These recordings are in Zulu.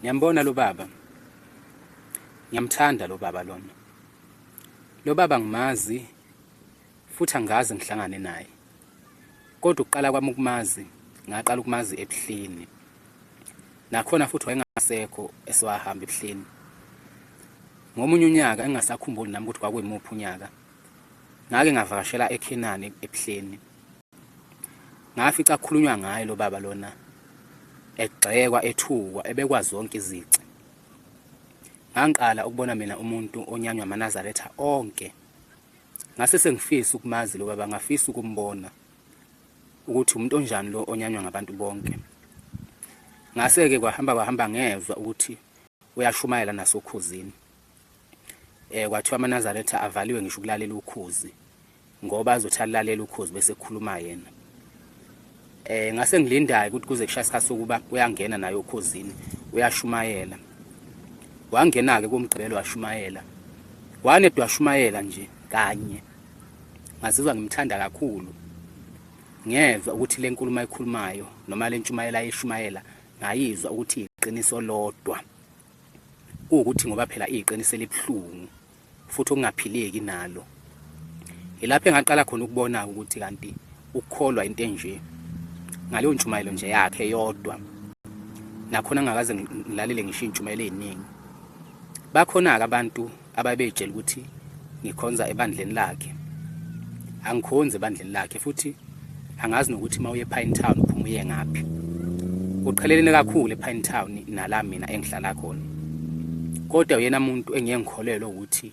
Ngiyambona lo baba, ngiyamthanda lo baba lona. Lo baba ngimazi futhi angazi ngihlangane naye. Kodwa ukuqala kwami ukumazi, ngaqala ukumazi ebuhleni. Nakhona futhi wayengasekho esewahamba ebuhleni. Ngomunye unyaka engasakhumbuli nami ukuthi kwakuyimuphi unyaka. Ngake ngavakashela eKhenani ebuhleni. Ngafica kukhulunywa ngaye lo baba lona. Egxekwa ethukwa ebekwazi zonke izici. Ngangiqala ukubona mina umuntu onyanywa amaNazaretha onke. Ngase sengifisa ukumazi lo baba, ngafisa ukumbona ukuthi umuntu onjani lo onyanywa ngabantu bonke. Ngase ke kwahamba ngezwe ukuthi uyashumayela nasokhuzini. Kwathiwa amaNazaretha avaliwe ngisho ukulalela ukhuzi ngoba azothi alalela ukhuzi bese kukhuluma yena. Ngase ngilindayo ukuthi kuze kushaya isikhathi sokuba uyangena naye ukhuzini, uyashumayela. Wangena ke kumgqibelo washumayela. Wanedwa washumayela nje kanye. Ngazizwa ngimthanda kakhulu. Ngezwe ukuthi le nkulumo ayikhulumayo noma le ntshumayela ayishumayela ngayizwa ukuthi iqiniso lodwa. Ukuthi ngoba phela iqiniso elibhlungu futhi okungaphileki nalo. Ilapho engaqala khona ukubona ukuthi kanti ukukholwa into enje ngaleyo ntshumayelo nje yakhe yodwa. Nakhona ngakaze ngilalele ngisho intshumayelo eziningi. Bakhona ke abantu ababejela ukuthi ngikhonza ebandleni lakhe. Angikhonze ebandleni lakhe futhi angazi nokuthi mawuye ePinetown uphuma uye ngaphi. Uqhelelene kakhulu ePinetown nala mina engihlala khona. Kodwa uyena umuntu engeke ngikholelwe ukuthi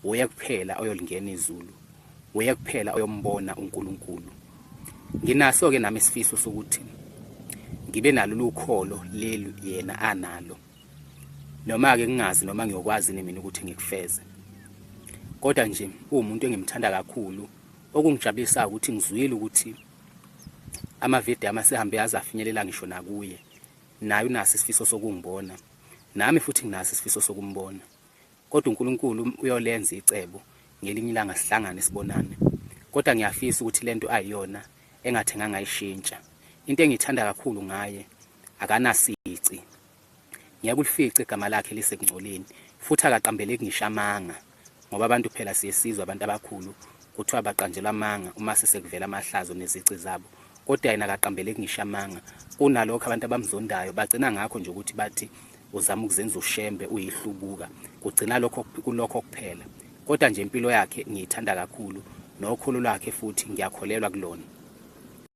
uye kuphela oyolingena izulu. Uye kuphela oyombona uNkulunkulu. Nginaso ke nami isifiso sokuthi ngibe nalo lukholo leli yena analo. Noma ke ngingazi noma ngiyokwazi mina ukuthi ngikufeze. Kodwa nje umuntu engimthanda kakhulu, okungijabulisa ukuthi ngizwile ukuthi amavidiyo amasehambe azafinyelela ngisho nakuye. Naye unaso isifiso sokungibona. Nami futhi nginaso isifiso sokumbona. Kodwa uNkulunkulu uyolenza icebo ngelinye ilanga sihlangane sibonane. Kodwa ngiyafisa ukuthi lento ayiyona engathenganga ayishintsha. Into engithanda kakhulu ngaye akanasici. Ngiyakulifica igama lakhe lisekungcoleni futhi akaqambeleki ngisho amanga. Ngoba abantu phela siyesizwa abantu abakhulu kuthiwa baqanjelwa amanga uma sesekuvela amahlazo nezici zabo. Kodwa yena akaqambeleki ngisho amanga. Kunalokho abantu abamzondayo bagcina ngakho nje ukuthi bathi uzama ukuzenza ushembe uyihlubuka. Kugcina lokho kulokho kuphela. Kodwa nje impilo yakhe ngiyithanda kakhulu nokholo lwakhe futhi ngiyakholelwa kulona.